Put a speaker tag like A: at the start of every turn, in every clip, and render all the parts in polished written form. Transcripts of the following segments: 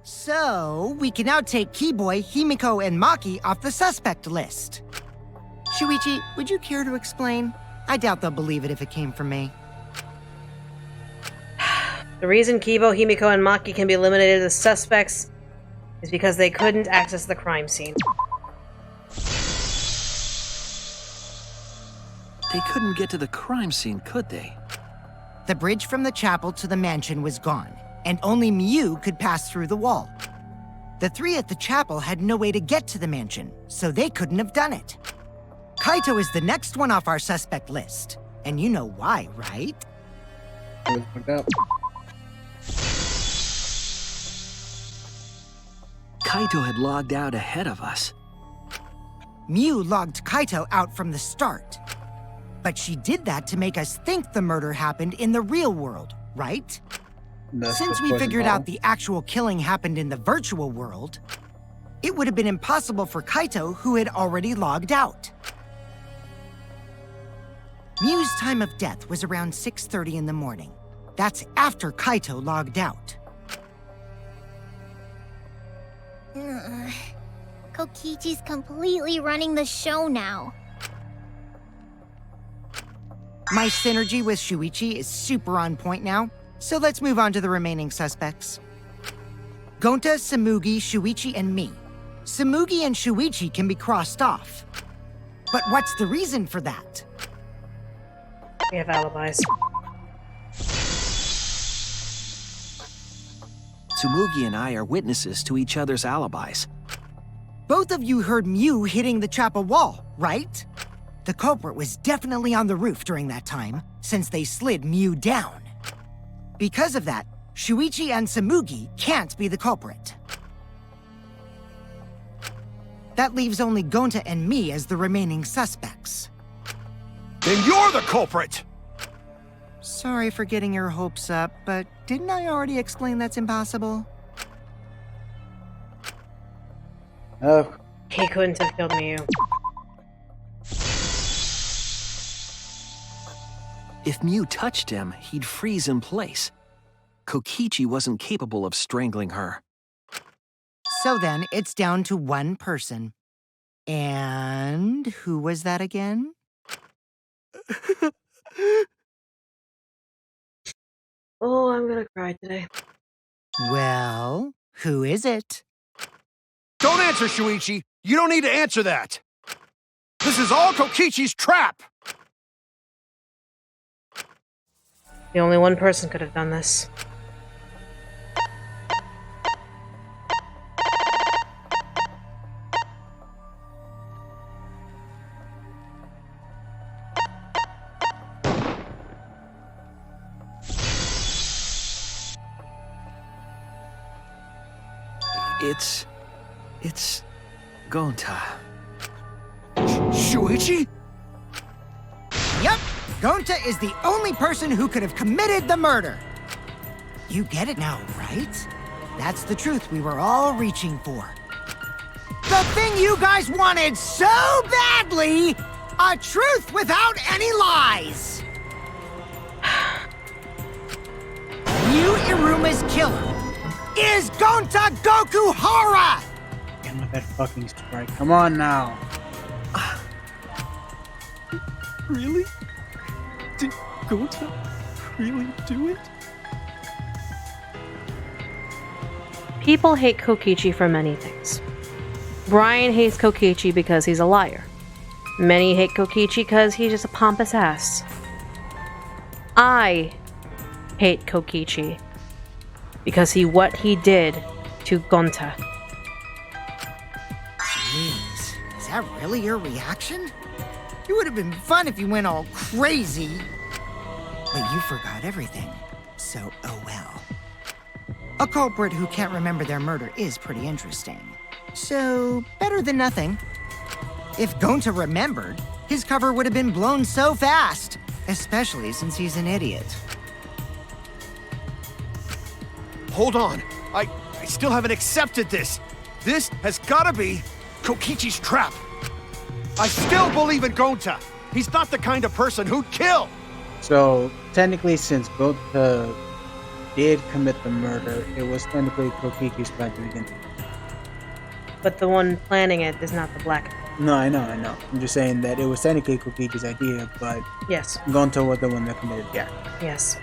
A: So, we can now take Keyboy, Himiko, and Maki off the suspect list. Shuichi, would you care to explain? I doubt they'll believe it if it came from me.
B: The reason Kibo, Himiko, and Maki can be eliminated as suspects is because they couldn't access the crime scene.
C: They couldn't get to the crime scene, could they?
A: The bridge from the chapel to the mansion was gone, and only Miu could pass through the wall. The three at the chapel had no way to get to the mansion, so they couldn't have done it. Kaito is the next one off our suspect list, and you know why, right?
C: Kaito had logged out ahead of us.
A: Miu logged Kaito out from the start. But she did that to make us think the murder happened in the real world, right? Since we figured out the actual killing happened in the virtual world, it would have been impossible for Kaito, who had already logged out. Miu's time of death was around 6:30 in the morning. That's after Kaito logged out.
D: Kokichi's completely running the show now.
A: My synergy with Shuichi is super on point now, so let's move on to the remaining suspects. Gonta, Samugi, Shuichi, and me. Samugi and Shuichi can be crossed off. But what's the reason for that?
B: We have alibis.
C: Tsumugi and I are witnesses to each other's alibis.
A: Both of you heard Miu hitting the chapel wall, right? The culprit was definitely on the roof during that time, since they slid Miu down. Because of that, Shuichi and Samugi can't be the culprit. That leaves only Gonta and me as the remaining suspects.
E: Then you're the culprit!
A: Sorry for getting your hopes up, but didn't I already explain that's impossible?
F: Oh.
B: He couldn't have killed Miu.
C: If Miu touched him, he'd freeze in place. Kokichi wasn't capable of strangling her.
A: So then, it's down to one person. And who was that again?
B: Oh, I'm gonna cry today.
A: Well, who is it?
E: Don't answer, Shuichi! You don't need to answer that! This is all Kokichi's trap!
B: The only one person could have done this.
C: It's Gonta.
E: Shuichi?
A: Yep, Gonta is the only person who could have committed the murder. You get it now, right? That's the truth we were all reaching for. The thing you guys wanted so badly! A truth without any lies! Yu Iruma's killer is Gonta Gokuhara!
F: Get with that fucking strike. Come on now.
C: Really? Did Gonta really do it?
B: People hate Kokichi for many things. Bryan hates Kokichi because he's a liar. Many hate Kokichi because he's just a pompous ass. I hate Kokichi because what he did to Gonta.
A: Jeez, is that really your reaction? It would have been fun if you went all crazy. But you forgot everything, so oh well. A culprit who can't remember their murder is pretty interesting. So, better than nothing. If Gonta remembered, his cover would have been blown so fast, especially since he's an idiot.
E: Hold on. I still haven't accepted this. This has gotta be Kokichi's trap. I still believe in Gonta. He's not the kind of person who'd kill.
F: So, technically, since both did commit the murder, it was technically Kokichi's plan to begin.
B: But the one planning it is not the black.
F: No, I know. I'm just saying that it was technically Kokichi's idea, but
B: Yes,
F: Gonta was the one that committed the act.
B: yes.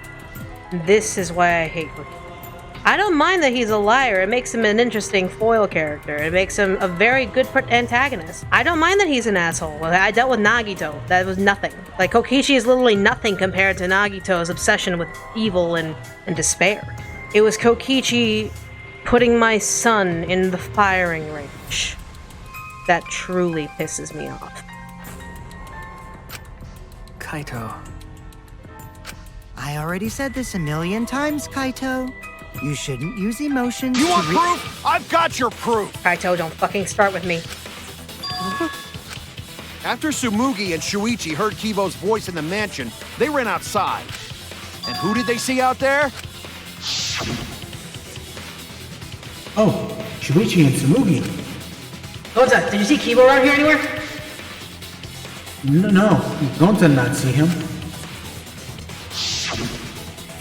B: This is why I hate Kokichi. I don't mind that he's a liar. It makes him an interesting foil character. It makes him a very good antagonist. I don't mind that he's an asshole. I dealt with Nagito. That was nothing. Like, Kokichi is literally nothing compared to Nagito's obsession with evil and despair. It was Kokichi putting my son in the firing range that truly pisses me off.
C: Kaito.
A: I already said this a million times, Kaito. You shouldn't use emotions.
E: You want proof? I've got your proof.
B: Kaito, don't fucking start with me.
E: After Tsumugi and Shuichi heard Kibo's voice in the mansion, they ran outside. And who did they see out there?
F: Oh, Shuichi and Tsumugi.
B: Gonta, did you see Kibo around here anywhere?
F: No, Gonta did not see him.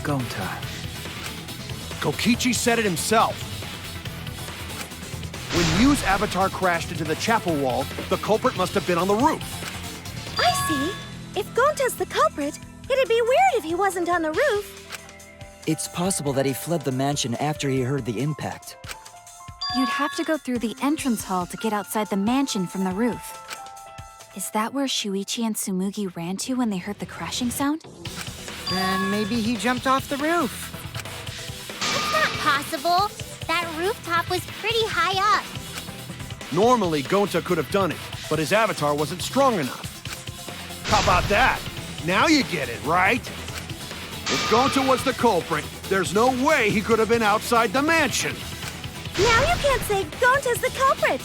C: Gonta.
E: Kokichi said it himself. When Yu's avatar crashed into the chapel wall, the culprit must have been on the roof.
G: I see. If Gonta's the culprit, it'd be weird if he wasn't on the roof.
H: It's possible that he fled the mansion after he heard the impact.
I: You'd have to go through the entrance hall to get outside the mansion from the roof. Is that where Shuichi and Tsumugi ran to when they heard the crashing sound?
A: Then maybe he jumped off the roof.
D: It's not possible. That rooftop was pretty high up.
E: Normally, Gonta could have done it, but his avatar wasn't strong enough. How about that? Now you get it, right? If Gonta was the culprit, there's no way he could have been outside the mansion.
G: Now you can't say Gonta's the culprit.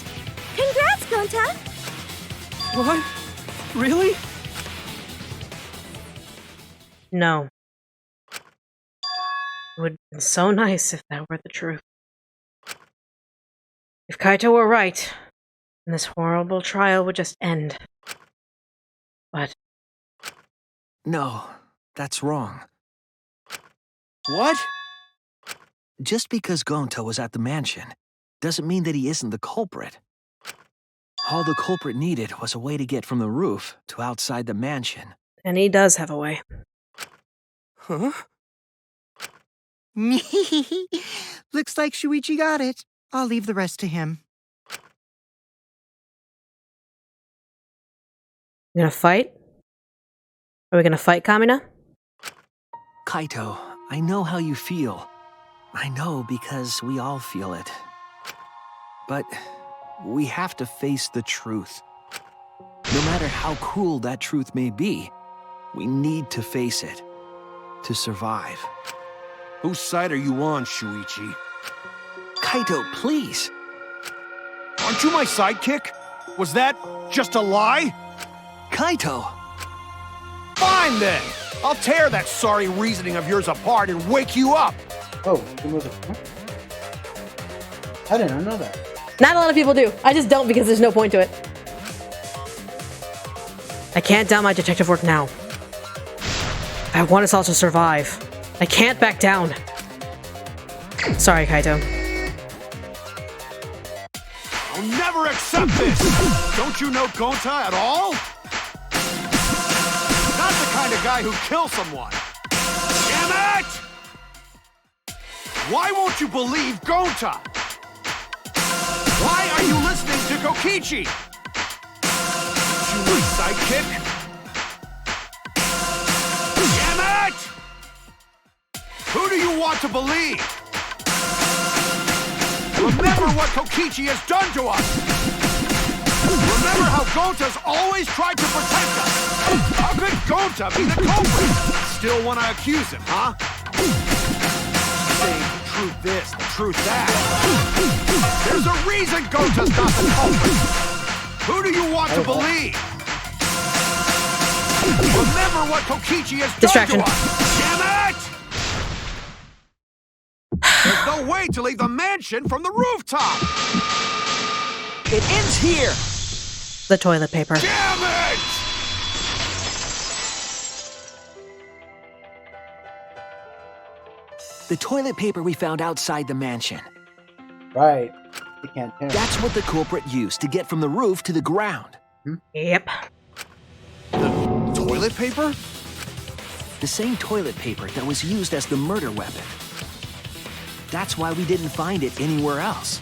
G: Congrats, Gonta.
C: What? Really?
B: No. It would be so nice if that were the truth. If Kaito were right, then this horrible trial would just end. But
C: No, that's wrong.
E: What?
C: Just because Gonta was at the mansion doesn't mean that he isn't the culprit. All the culprit needed was a way to get from the roof to outside the mansion.
B: and he does have a way.
C: Huh?
A: Looks like Shuichi got it. I'll leave the rest to him.
B: You gonna fight? Are we gonna fight, Kamina?
C: Kaito, I know how you feel. I know because we all feel it. But we have to face the truth. No matter how cruel that truth may be, we need to face it to survive.
E: Whose side are you on, Shuichi?
C: Kaito, please.
E: Aren't you my sidekick? Was that just a lie?
C: Kaito!
E: Fine then! I'll tear that sorry reasoning of yours apart and wake you up!
F: Oh, it was a... I did not know that.
B: Not a lot of people do. I just don't because there's no point to it. I can't doubt my detective work now. I want us all to survive. I can't back down. Sorry, Kaito.
E: I'll never accept this! Don't you know Gonta at all? Not the kind of guy who kills someone. Damn it! Why won't you believe Gonta? Why are you listening to Kokichi? You my sidekick? Damn it! Who do you want to believe? Remember what Kokichi has done to us! Remember how Gonta's always tried to protect us! How could Gonta be the culprit? Still want to accuse him, huh? Saying the truth this, the truth that. There's a reason Gonta's not the culprit! Who do you want to believe? Remember what Kokichi has
B: Distraction.
E: done to us! Damn it! There's no way to leave the mansion from the rooftop!
H: It ends here!
B: The toilet paper.
E: Damn it!
C: The toilet paper we found outside the mansion.
F: Right. They can't tell.
C: That's what the culprit used to get from the roof to the ground.
B: Yep.
E: The toilet paper?
C: The same toilet paper that was used as the murder weapon. That's why we didn't find it anywhere else.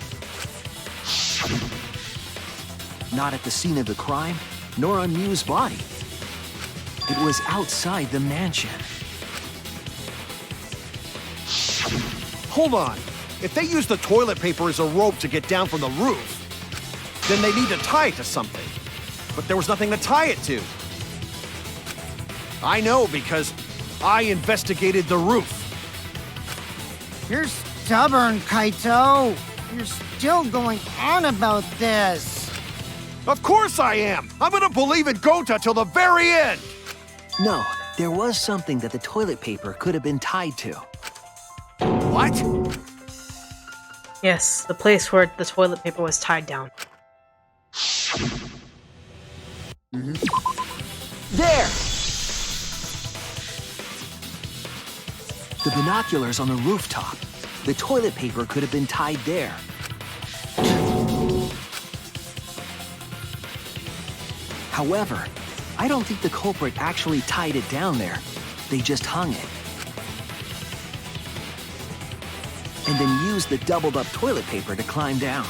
C: Not at the scene of the crime, nor on Mew's body. It was outside the mansion.
E: Hold on. If they use the toilet paper as a rope to get down from the roof, then they need to tie it to something. But there was nothing to tie it to. I know because I investigated the roof.
A: You're stubborn, Kaito. You're still going on about this.
E: Of course I am. I'm gonna believe in Gonta till the very end.
C: No, there was something that the toilet paper could have been tied to.
E: What?
B: Yes, the place where the toilet paper was tied down.
C: There! The binoculars on the rooftop. The toilet paper could have been tied there. However, I don't think the culprit actually tied it down there. They just hung it. And then used the doubled up toilet paper to climb down.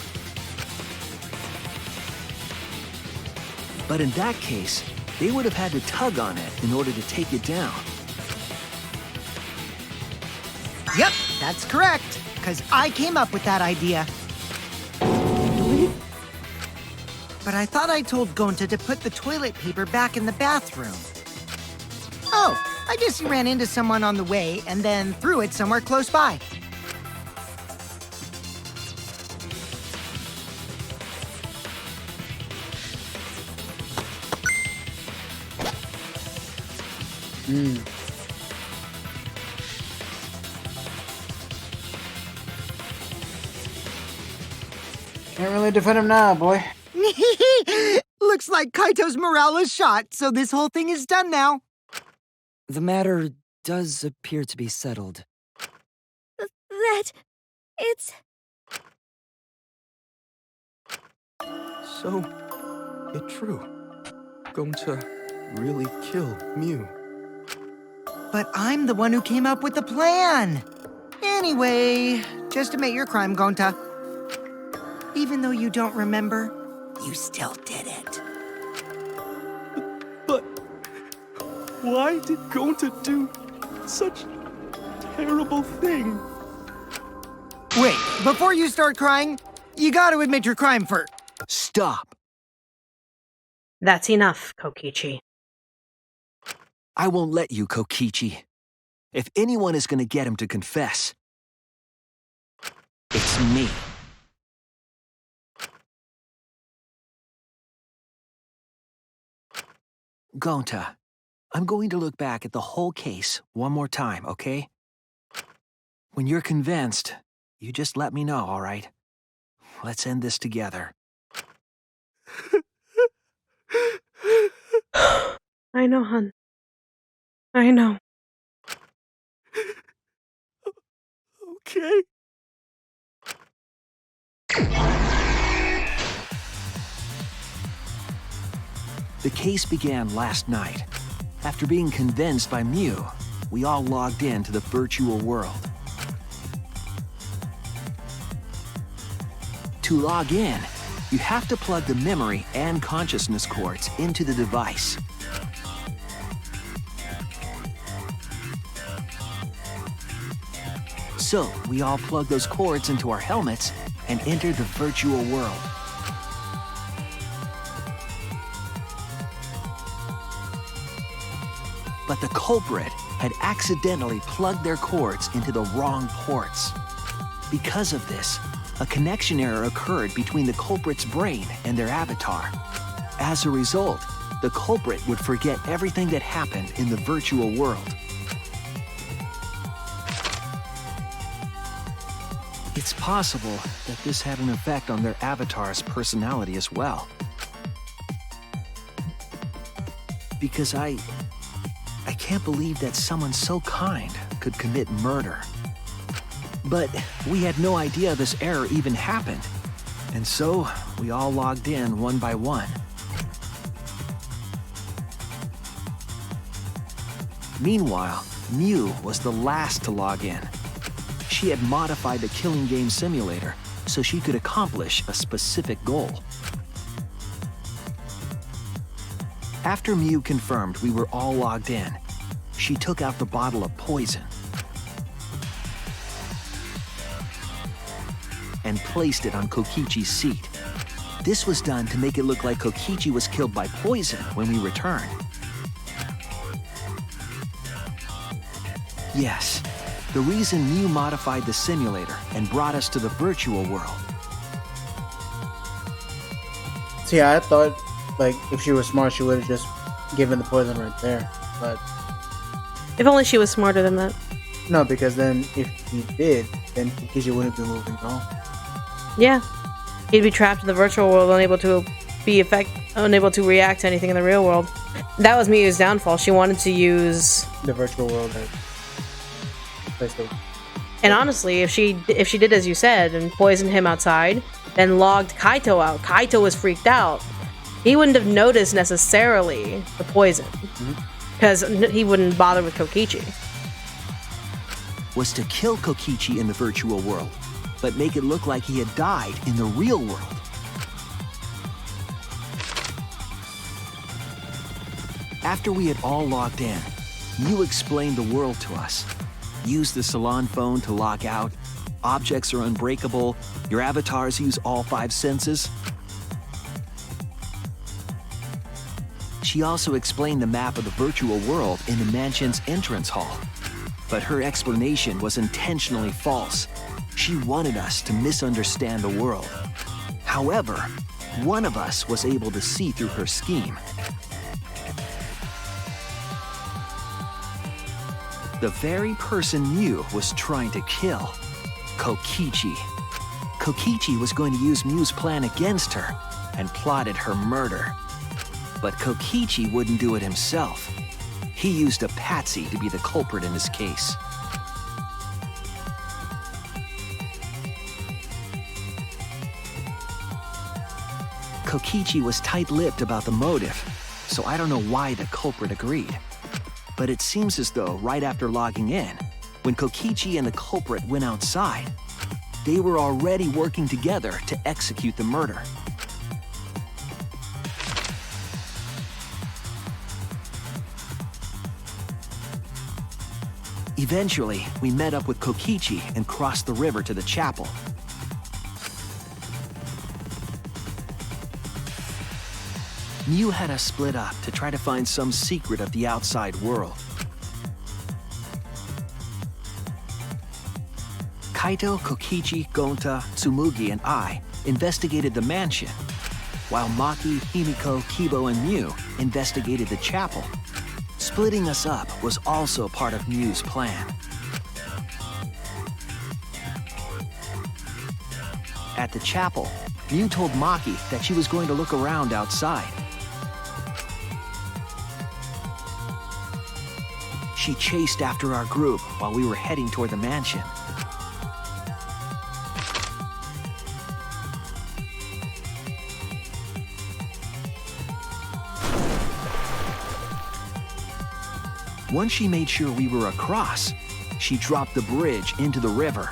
C: But in that case, they would have had to tug on it in order to take it down.
A: Yep, that's correct. Because I came up with that idea. But I thought I told Gonta to put the toilet paper back in the bathroom. Oh, I guess he ran into someone on the way and then threw it somewhere close by.
F: Can't really defend him now, boy.
A: Looks like Kaito's morale is shot, so this whole thing is done now.
H: The matter does appear to be settled.
G: It's...
J: So, it's true. Gonta really killed Mew.
A: But I'm the one who came up with the plan. Anyway, just admit your crime, Gonta. Even though you don't remember, you still did it.
J: But why did Gonta do such a terrible thing?
A: Wait, before you start crying, you gotta admit your crime first.
C: Stop.
B: That's enough, Kokichi.
C: I won't let you, Kokichi. If anyone is gonna get him to confess, it's me. Gonta, I'm going to look back at the whole case one more time, okay? When you're convinced, you just let me know, all right? Let's end this together.
B: I know, hun. I know.
J: Okay.
C: The case began last night. After being convinced by Mew, we all logged into the virtual world. To log in, you have to plug the memory and consciousness cords into the device. So, we all plug those cords into our helmets and enter the virtual world. But the culprit had accidentally plugged their cords into the wrong ports. Because of this, a connection error occurred between the culprit's brain and their avatar. As a result, the culprit would forget everything that happened in the virtual world. It's possible that this had an effect on their avatar's personality as well. Because I can't believe that someone so kind could commit murder. But we had no idea this error even happened. And so, we all logged in one by one. Meanwhile, Mew was the last to log in. She had modified the killing game simulator so she could accomplish a specific goal. After Mew confirmed we were all logged in, she took out the bottle of poison and placed it on Kokichi's seat. This was done to make it look like Kokichi was killed by poison when we returned. Yes, the reason Mew modified the simulator and brought us to the virtual world.
F: See, I thought, like, if she was smart, she would have just given the poison right there. But
B: If only she was smarter than that.
F: no, because then if he did, then Kokichi wouldn't be moving at all.
B: Yeah. He'd be trapped in the virtual world, unable to react to anything in the real world. That was Mew's downfall. She wanted to use
F: The virtual world as place to.
B: And honestly, if she did as you said and poisoned him outside, then logged Kaito out, Kaito was freaked out. He wouldn't have noticed necessarily the poison because he wouldn't bother with Kokichi.
C: Was to kill Kokichi in the virtual world, but make it look like he had died in the real world. After we had all logged in, Mew explained the world to us. Use the salon phone to log out. Objects are unbreakable. Your avatars use all 5 senses. She also explained the map of the virtual world in the mansion's entrance hall. But her explanation was intentionally false. She wanted us to misunderstand the world. However, one of us was able to see through her scheme. The very person Mew was trying to kill, Kokichi. Kokichi was going to use Mew's plan against her and plotted her murder. But Kokichi wouldn't do it himself. He used a patsy to be the culprit in this case. Kokichi was tight-lipped about the motive, so I don't know why the culprit agreed. But it seems as though right after logging in, when Kokichi and the culprit went outside, they were already working together to execute the murder. Eventually, we met up with Kokichi and crossed the river to the chapel. Mew had us split up to try to find some secret of the outside world. Kaito, Kokichi, Gonta, Tsumugi, and I investigated the mansion, while Maki, Himiko, Kibo, and Mew investigated the chapel. Splitting us up was also part of Mew's plan. At the chapel, Mew told Maki that she was going to look around outside. She chased after our group while we were heading toward the mansion. Once she made sure we were across, she dropped the bridge into the river.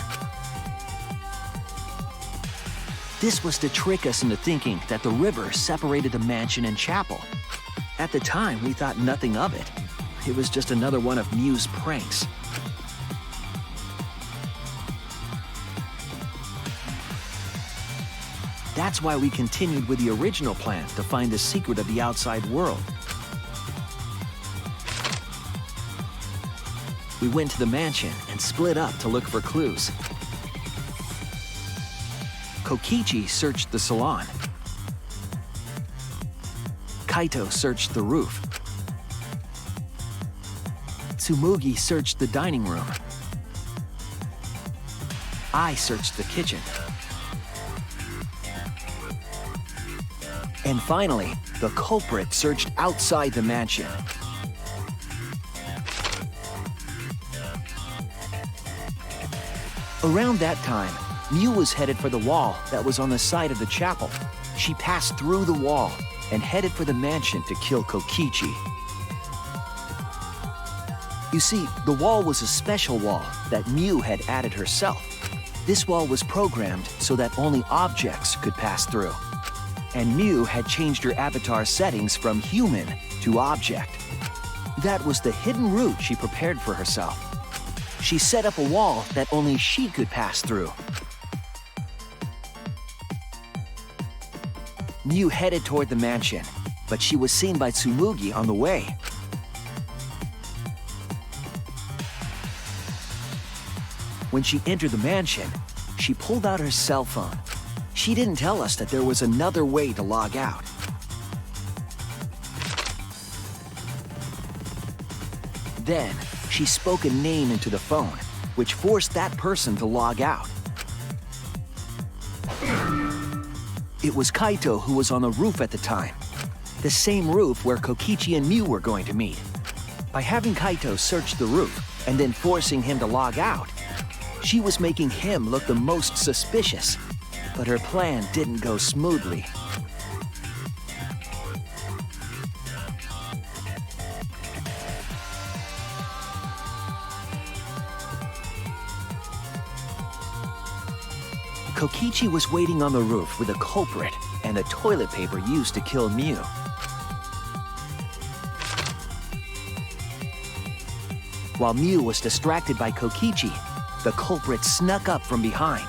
C: This was to trick us into thinking that the river separated the mansion and chapel. At the time, we thought nothing of it. It was just another one of Mew's pranks. That's why we continued with the original plan to find the secret of the outside world. We went to the mansion and split up to look for clues. Kokichi searched the salon. Kaito searched the roof. Tsumugi searched the dining room. I searched the kitchen. And finally, the culprit searched outside the mansion. Around that time, Mew was headed for the wall that was on the side of the chapel. She passed through the wall and headed for the mansion to kill Kokichi. You see, the wall was a special wall that Mew had added herself. This wall was programmed so that only objects could pass through. And Mew had changed her avatar settings from human to object. That was the hidden route she prepared for herself. She set up a wall that only she could pass through. Mew headed toward the mansion, but she was seen by Tsumugi on the way. When she entered the mansion, she pulled out her cell phone. She didn't tell us that there was another way to log out. Then, she spoke a name into the phone, which forced that person to log out. It was Kaito who was on the roof at the time, the same roof where Kokichi and Mew were going to meet. By having Kaito search the roof and then forcing him to log out, she was making him look the most suspicious, but her plan didn't go smoothly. Kokichi was waiting on the roof with a culprit and the toilet paper used to kill Mew. While Mew was distracted by Kokichi, the culprit snuck up from behind.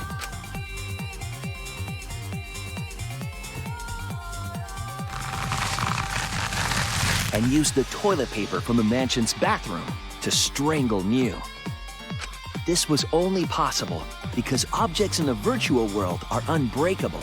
C: And used the toilet paper from the mansion's bathroom to strangle Mew. This was only possible because objects in the virtual world are unbreakable.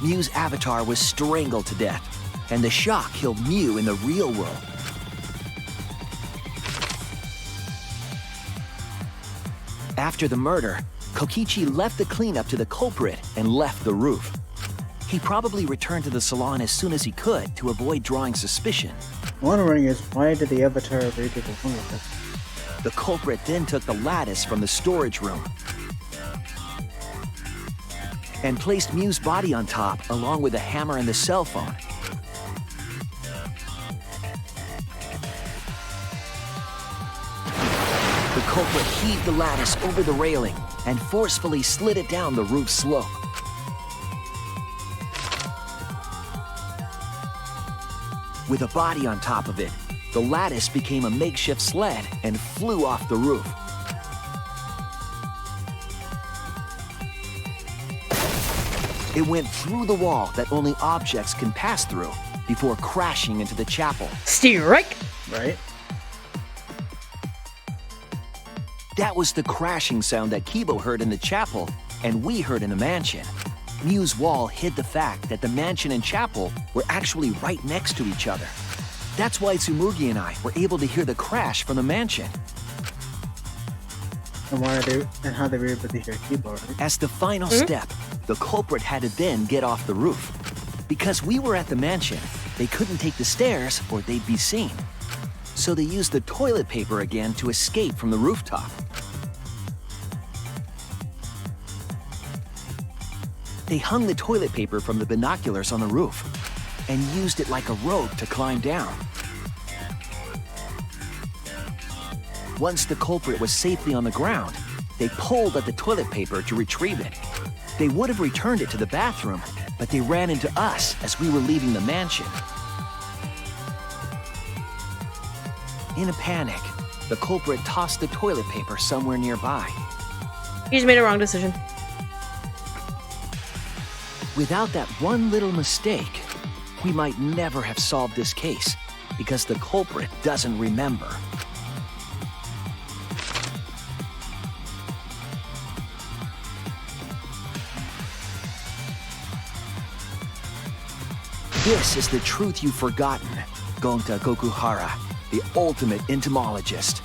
C: Mew's avatar was strangled to death, and the shock killed Mew in the real world. After the murder, Kokichi left the cleanup to the culprit and left the roof. He probably returned to the salon as soon as he could to avoid drawing suspicion.
F: Wondering is, why did the avatar agree to the phone with us?
C: The culprit then took the lattice from the storage room and placed Mew's body on top along with the hammer and the cell phone. The culprit heaved the lattice over the railing and forcefully slid it down the roof slope. With a body on top of it, the lattice became a makeshift sled and flew off the roof. It went through the wall that only objects can pass through before crashing into the chapel.
B: Strike!
F: Right?
C: That was the crashing sound that Kibo heard in the chapel and we heard in the mansion. Mew's wall hid the fact that the mansion and chapel were actually right next to each other. That's why Tsumugi and I were able to hear the crash from the mansion.
F: And how they were able to hear keyboard, right?
C: As the final step, the culprit had to then get off the roof. Because we were at the mansion, they couldn't take the stairs or they'd be seen. So they used the toilet paper again to escape from the rooftop. They hung the toilet paper from the binoculars on the roof and used it like a rope to climb down. Once the culprit was safely on the ground, they pulled at the toilet paper to retrieve it. They would have returned it to the bathroom, but they ran into us as we were leaving the mansion. In a panic, the culprit tossed the toilet paper somewhere nearby.
B: You just made a wrong decision.
C: Without that one little mistake, we might never have solved this case because the culprit doesn't remember. This is the truth you've forgotten, Gonta Gokuhara, the ultimate entomologist.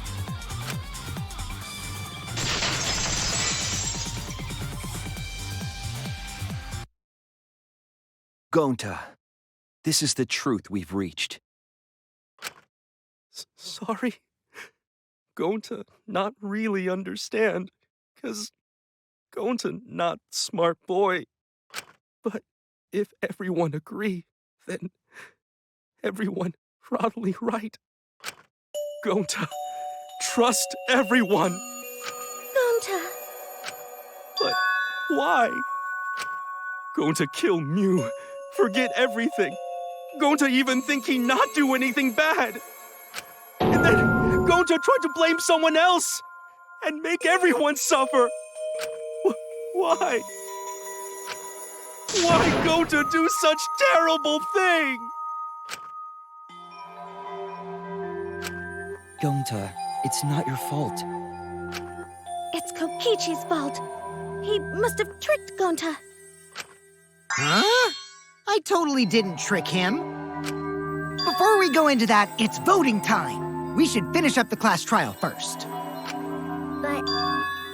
C: Gonta, this is the truth we've reached.
J: Sorry. Gonta not really understand, 'cause Gonta not smart boy. But if everyone agree, then everyone probably right. Gonta, trust everyone.
G: Gonta.
J: But why? Gonta kill Mew, forget everything. Gonta even think he not do anything bad. And then Gonta tried to blame someone else and make everyone suffer. Why? Why Gonta do such terrible thing?
H: Gonta, it's not your fault.
G: It's Kokichi's fault. He must have tricked Gonta.
A: Huh? I totally didn't trick him. Before we go into that, it's voting time. We should finish up the class trial first.
D: But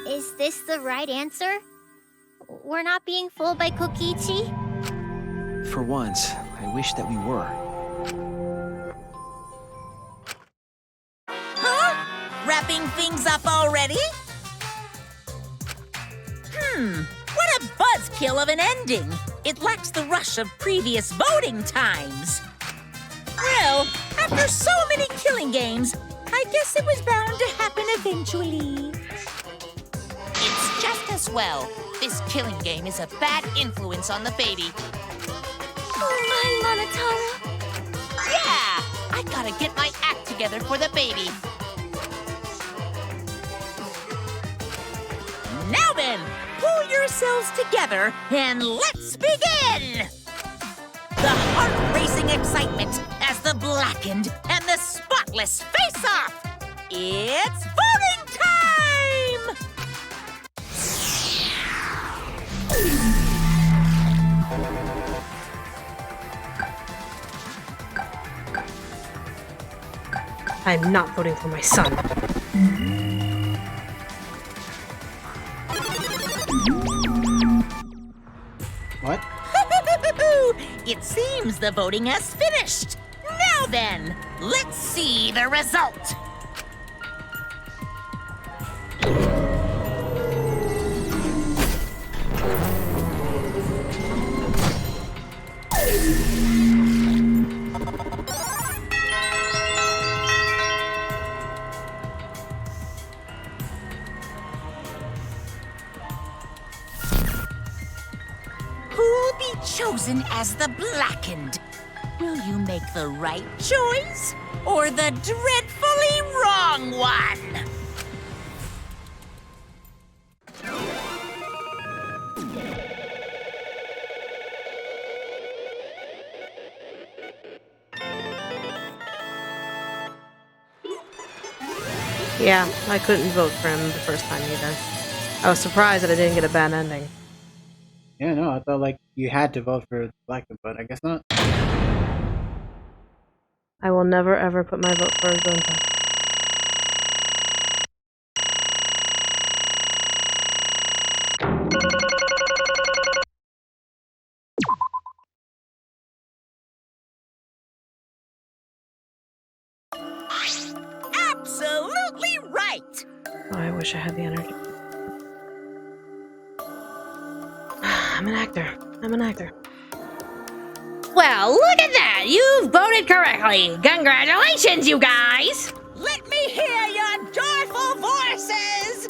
D: is this the right answer? We're not being fooled by Kokichi?
C: For once, I wish that we were.
K: Huh? Wrapping things up already? What a buzzkill of an ending! It lacks the rush of previous voting times. Well, after so many killing games, I guess it was bound to happen eventually.
L: It's just as well. This killing game is a bad influence on the baby.
G: Oh my, Monotaro.
L: Yeah! I gotta get my act together for the baby.
K: Now then, pull yourselves together and let's begin! The heart-racing excitement as the blackened and the spotless face off! It's voting time!
B: I'm not voting for my son.
F: What?
K: It seems the voting has finished. Now then, let's see the result. Who'll be chosen as the blackened? Will you make the right choice or the dreadfully wrong one?
B: Yeah, I couldn't vote for him the first time either. I was surprised that I didn't get a bad ending.
F: Yeah, no, I thought like you had to vote for Black, but I guess not.
B: I will never ever put my vote for Gonta.
K: Absolutely right!
B: Oh, I wish I had the energy. I'm an actor. I'm an actor.
M: Well, look at that! You've voted correctly! Congratulations, you guys!
K: Let me hear your joyful voices!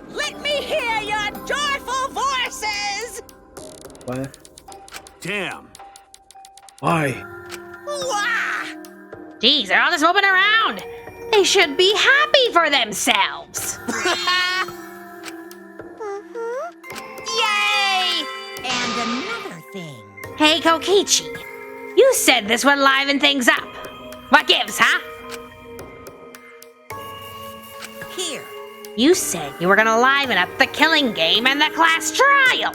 K: Let me hear your joyful voices!
F: What?
E: Damn.
F: Why?
K: Wah!
M: Geez, they're all just moving around! They should be happy for themselves!
K: Yay! And another thing.
M: Hey, Kokichi, you said this would liven things up. What gives, huh?
K: Here.
M: You said you were gonna liven up the killing game and the class trial.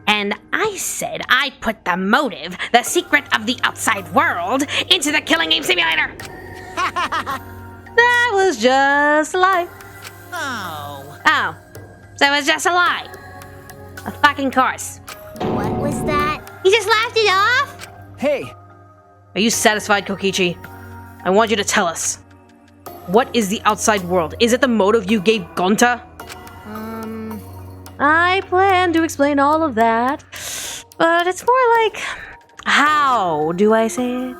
M: And I said I'd put the motive, the secret of the outside world, into the killing game simulator.
B: That was just a lie.
K: Oh.
M: Oh, so it was just a lie. Of fucking course.
D: What was that?
M: You just laughed it off?
C: Hey!
B: Are you satisfied, Kokichi? I want you to tell us. What is the outside world? Is it the motive you gave Gonta? I plan to explain all of that, but it's more like, how do I say it?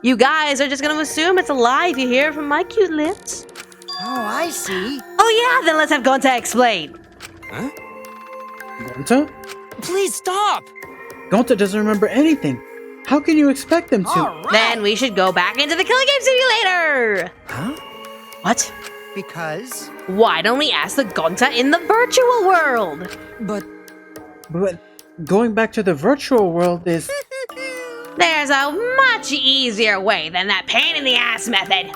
B: You guys are just gonna assume it's a lie if you hear it from my cute lips.
A: Oh, I see.
B: Oh yeah, then let's have Gonta explain.
C: Huh?
F: Gonta?
C: Please stop!
F: Gonta doesn't remember anything. How can you expect them to?
A: All right.
B: Then we should go back into the Killing Game Simulator!
C: Huh?
B: What?
A: Because?
B: Why don't we ask the Gonta in the virtual world?
F: But going back to the virtual world is...
M: There's a much easier way than that pain in the ass method.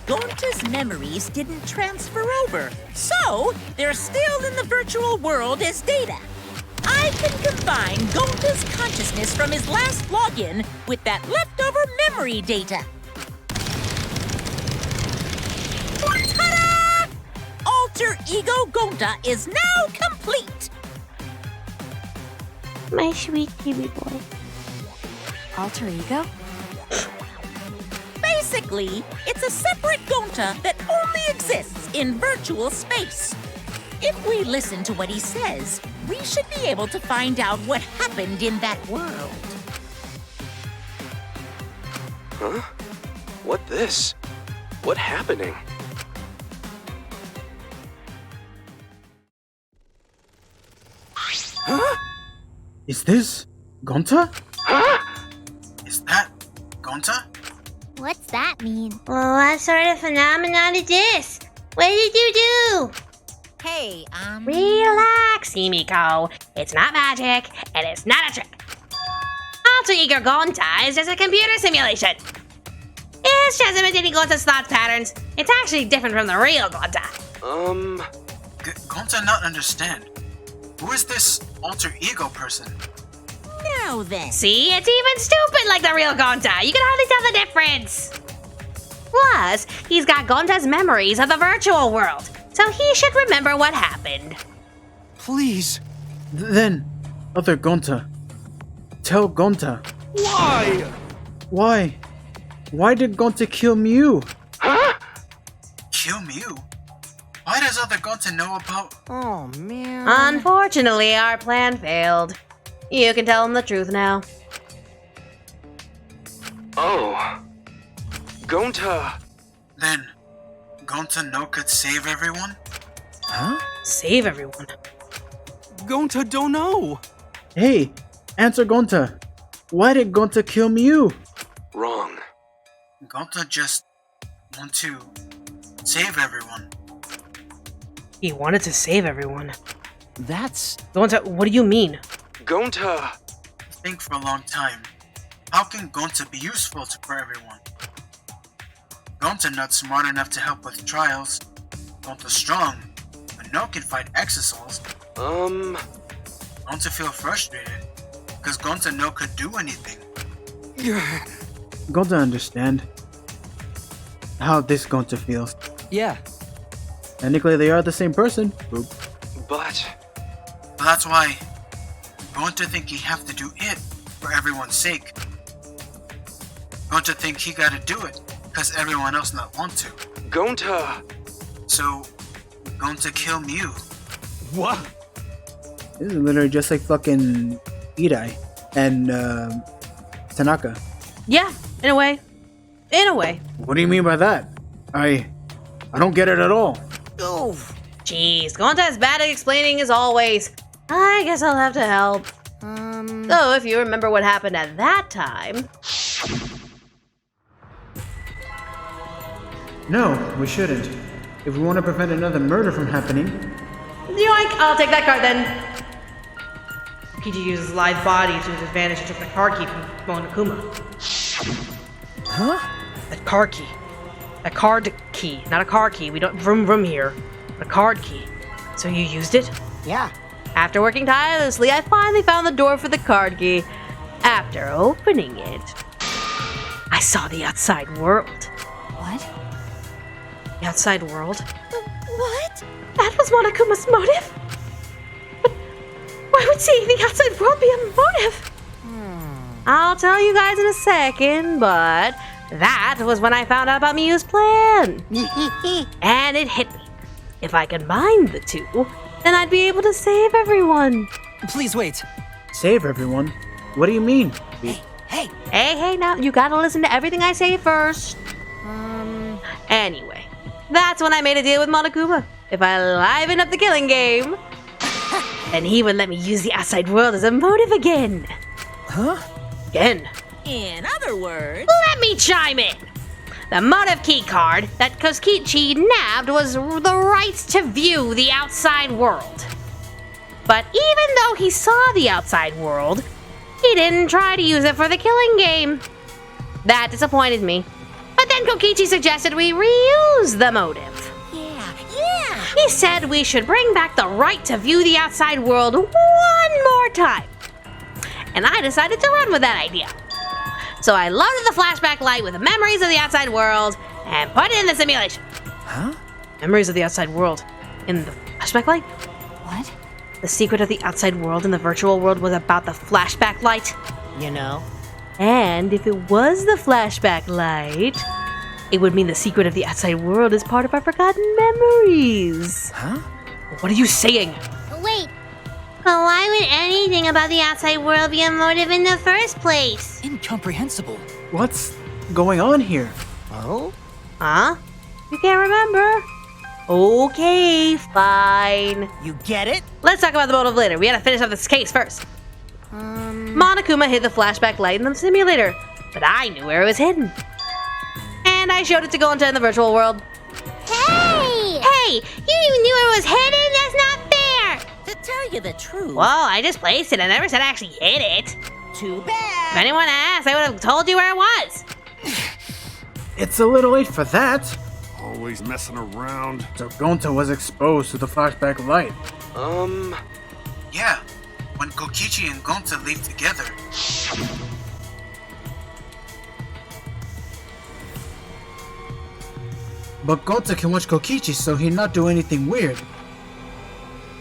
K: Gonta's memories didn't transfer over, so they're still in the virtual world as data. I can combine Gonta's consciousness from his last login with that leftover memory data. Ta-da! Alter Ego Gonta is now complete.
M: My sweet baby boy.
I: Alter ego?
K: Basically, it's a separate Gonta that only exists in virtual space. If we listen to what he says, we should be able to find out what happened in that world.
J: Huh? What this? What happening?
C: Huh?
F: Is this Gonta?
J: Huh?
F: Is that Gonta?
D: What's that mean?
M: Well, what sort of phenomenon is this? What did you do?
L: Hey,
M: Relax, Himiko. It's not magic, and it's not a trick. Alter Ego Gonta is just a computer simulation. It's just imitating Gonta's thought patterns. It's actually different from the real Gonta.
F: Gonta not understand. Who is this alter ego person?
K: Now then.
M: See, it's even stupid like the real Gonta. You can hardly tell the difference. Plus, he's got Gonta's memories of the virtual world, so he should remember what happened.
C: Please.
F: Then, other Gonta. Tell Gonta.
J: Why?
F: Why? Why did Gonta kill Mew?
J: Huh?
F: Kill Mew? Why does other Gonta know about...
A: Oh, man.
B: Unfortunately, our plan failed. You can tell him the truth now.
J: Oh. Gonta.
F: Then, Gonta no could save everyone? Huh?
B: Save everyone?
J: Gonta don't know.
F: Hey, answer Gonta. Why did Gonta kill Mew?
J: Wrong.
F: Gonta just want to save everyone.
B: He wanted to save everyone.
C: That's...
B: Gonta, what do you mean?
J: Gonta.
F: Think for a long time. How can Gonta be useful for everyone? Gonta not smart enough to help with trials. Gonta strong, but no can fight exosouls. Gonta feel frustrated, because Gonta no could do anything. Gonta understand how this Gonta feels.
C: Yeah.
F: Technically, they are the same person. Boop.
J: But...
F: That's why Gonta think he have to do it for everyone's sake. Gonta think he gotta do it because everyone else not want to.
J: Gonta.
F: So, Gonta kill Mew.
J: What?
F: This is literally just like fucking Idai and Tanaka.
B: Yeah, in a way. In a way.
F: What do you mean by that? I don't get it at all.
A: Oh.
B: Jeez, Gonta is bad at explaining as always. I guess I'll have to help. So if you remember what happened at that time...
F: No, we shouldn't. If we want to prevent another murder from happening...
B: Yoink! I'll take that card then. Kokichi uses live body to his advantage and took the card key from Monokuma.
C: Huh?
B: That card key. A card key, not a car key. We don't vroom here. A card key. So you used it?
A: Yeah.
B: After working tirelessly, I finally found the door for the card key. After opening it, I saw the outside world.
I: What?
B: The outside world?
G: What?
B: That was Monokuma's motive? But why would seeing the outside world be a motive? I'll tell you guys in a second, but that was when I found out about Miyu's plan. And it hit me. If I combined the two, then I'd be able to save everyone.
H: Please wait.
N: Save everyone? What do you mean?
B: Hey, now, you gotta listen to everything I say first. Anyway, that's when I made a deal with Monokuma. If I liven up the killing game, then he would let me use the outside world as a motive again.
H: Huh?
B: Again.
K: In other words,
M: Let me chime in. The motive key card that Kokichi nabbed was the right to view the outside world. But even though he saw the outside world, he didn't try to use it for the killing game. That disappointed me. But then Kokichi suggested we reuse the motive.
K: yeah.
M: He said we should bring back the right to view the outside world one more time. And I decided to run with that idea. So I loaded the flashback light with the memories of the outside world and put it in the simulation.
H: Huh?
B: Memories of the outside world in the flashback light?
I: What?
B: The secret of the outside world in the virtual world was about the flashback light.
K: You know.
B: And if it was the flashback light, it would mean the secret of the outside world is part of our forgotten memories.
H: Huh?
B: What are you saying?
D: Wait. But why would anything about the outside world be a motive in the first place?
H: Incomprehensible.
N: What's going on here?
H: Oh?
B: Huh? You can't remember? Okay, fine.
H: You get it?
B: Let's talk about the motive later. We gotta finish up this case first. Monokuma hid the flashback light in the simulator, but I knew where it was hidden. And I showed it to Gonta in the virtual world.
D: Hey! Hey! You even knew it was hidden? That's not fair!
K: To tell you the truth.
M: Whoa, I just placed it. I never said I actually hid it.
K: Too
M: If
K: bad.
M: anyone asked, I would have told you where it was.
N: It's a little late for that.
E: Always messing around.
N: So Gonta was exposed to the flashback light.
F: Yeah, when Kokichi and Gonta leave together.
N: But Gonta can watch Kokichi, so he'd not do anything weird.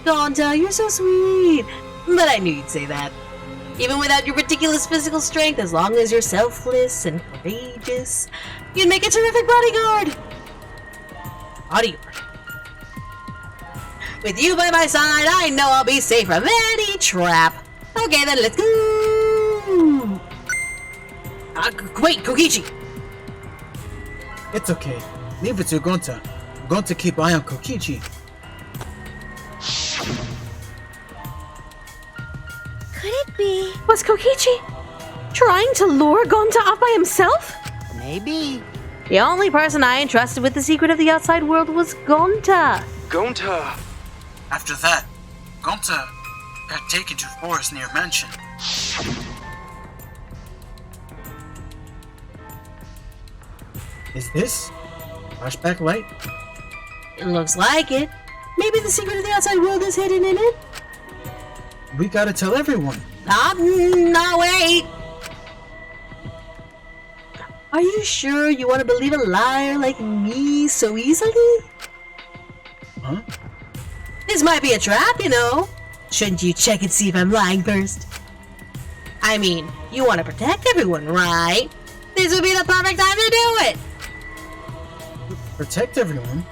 B: Gonta, you're so sweet. But I knew you'd say that. Even without your ridiculous physical strength, as long as you're selfless and courageous, you'd make a terrific bodyguard. Bodyguard. With you by my side, I know I'll be safe from any trap. Okay, then let's go. Wait, Kokichi.
N: It's okay. Leave it to Gonta. Gonta keep eye on Kokichi.
G: Could it be?
B: Was Kokichi trying to lure Gonta off by himself?
H: Maybe.
B: The only person I entrusted with the secret of the outside world was Gonta.
J: Gonta!
F: After that, Gonta got taken to forest near mansion.
N: Is this flashback light?
B: It looks like it. Maybe the secret of the outside world is hidden in it?
N: We gotta tell everyone.
B: No, wait! Are you sure you want to believe a liar like me so easily?
N: Huh?
B: This might be a trap, you know. Shouldn't you check and see if I'm lying first? I mean, you want to protect everyone, right? This would be the perfect time to do it!
N: Protect everyone?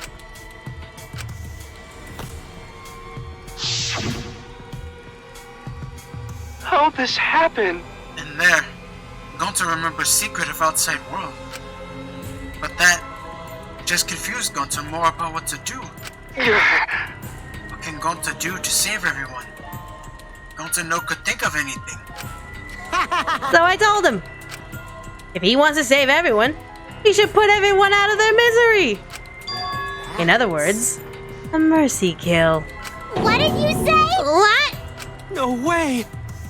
J: How'd this happen?
F: And there, Gonta remembers secret of outside world. But that just confused Gonta more about what to do. What can Gonta do to save everyone? Gonta no could think of anything.
B: So I told him, if he wants to save everyone, he should put everyone out of their misery. In other words, a mercy kill.
D: What did you say? What?
J: No way!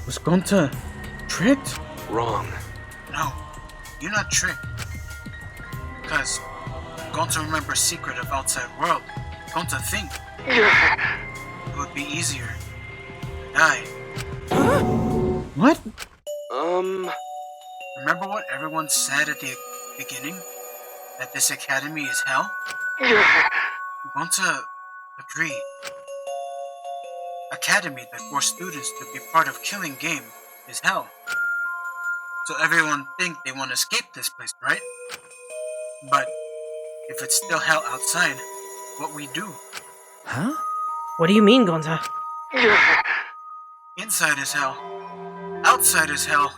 N: Was Gonta tricked?
J: Wrong.
F: No, you're not tricked. Because Gonta remembers secret of outside world. Gonta think it would be easier to die.
N: What?
F: Remember what everyone said at the beginning? That this academy is hell? Gonta agree. Academy that forced students to be part of killing game is hell. So everyone think they want to escape this place, right? But if it's still hell outside, what we do?
C: Huh?
B: What do you mean, Gonta?
F: Inside is hell. Outside is hell.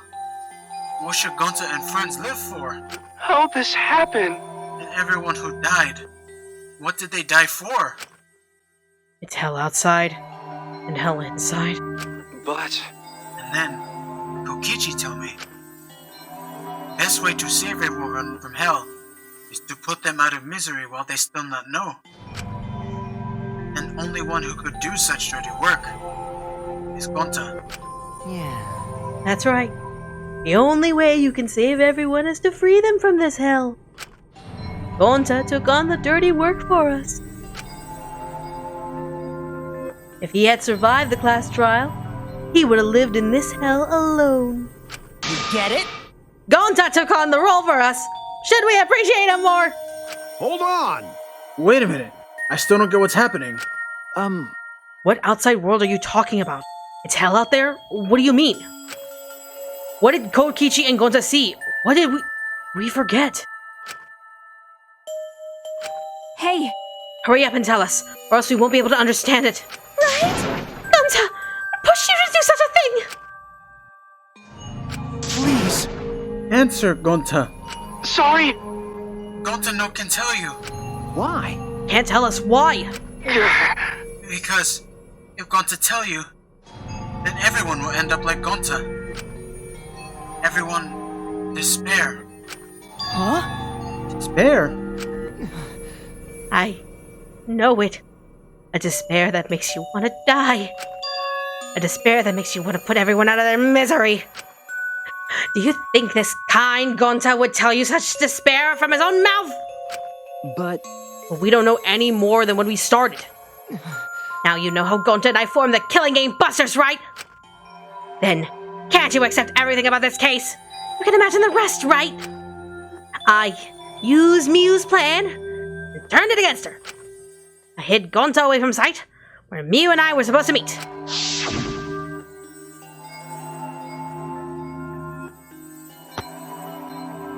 F: What should Gonta and friends live for?
J: How'd this happen?
F: And everyone who died, what did they die for?
B: It's hell outside and hell inside.
J: But...
F: And then, Kokichi told me, best way to save everyone from hell is to put them out of misery while they still not know. And only one who could do such dirty work is Gonta.
A: Yeah.
B: That's right. The only way you can save everyone is to free them from this hell. Gonta took on the dirty work for us. If he had survived the class trial, he would have lived in this hell alone.
A: You get it?
B: Gonta took on the role for us. Should we appreciate him more?
E: Hold on!
N: Wait a minute. I still don't get what's happening.
B: What outside world are you talking about? It's hell out there? What do you mean? What did Kokichi and Gonta see? What did we forget?
I: Hey!
B: Hurry up and tell us, or else we won't be able to understand it.
G: Right?
B: Gonta! What pushed you to do such a thing?
N: Please! Answer, Gonta.
J: Sorry!
F: Gonta no can tell you.
C: Why?
B: Can't tell us why.
F: Because if Gonta tell you, then everyone will end up like Gonta. Everyone despair.
N: Huh? Despair?
B: I know it. A despair that makes you want to die. A despair that makes you want to put everyone out of their misery. Do you think this kind Gonta would tell you such despair from his own mouth?
C: But...
B: Well, we don't know any more than when we started. Now you know how Gonta and I formed the Killing Game Busters, right? Then, can't you accept everything about this case? You can imagine the rest, right? I used Mew's plan and turned it against her. I hid Gonta away from sight, where Mew and I were supposed to meet.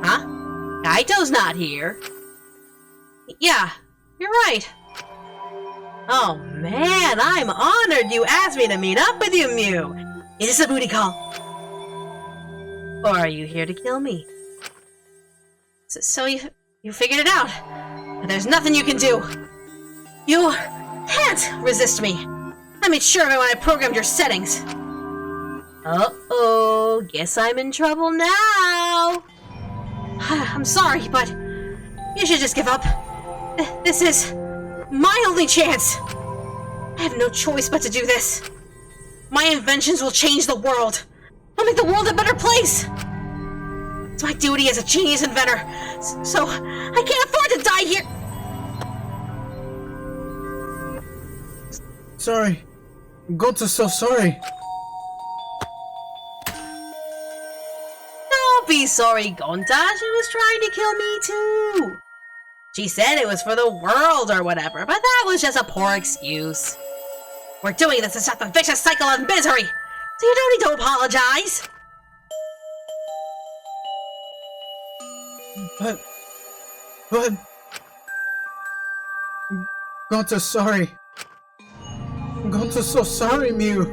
B: Huh? Kaito's not here. Yeah, you're right. Oh man, I'm honored you asked me to meet up with you, Mew. Is this a booty call? Or are you here to kill me? So you figured it out. But there's nothing you can do. You can't resist me. I made sure of it when I programmed your settings. Uh-oh, guess I'm in trouble now. I'm sorry, but you should just give up. This is my only chance. I have no choice but to do this. My inventions will change the world. I'll make the world a better place. It's my duty as a genius inventor, so I can't afford to die here.
N: Sorry. Gonta's so sorry.
B: Don't be sorry, Gonta. She was trying to kill me too. She said it was for the world or whatever, but that was just a poor excuse. We're doing this to stop the vicious cycle of misery, so you don't need to apologize.
N: But... Gonta's sorry. Gonta's so sorry, Mew.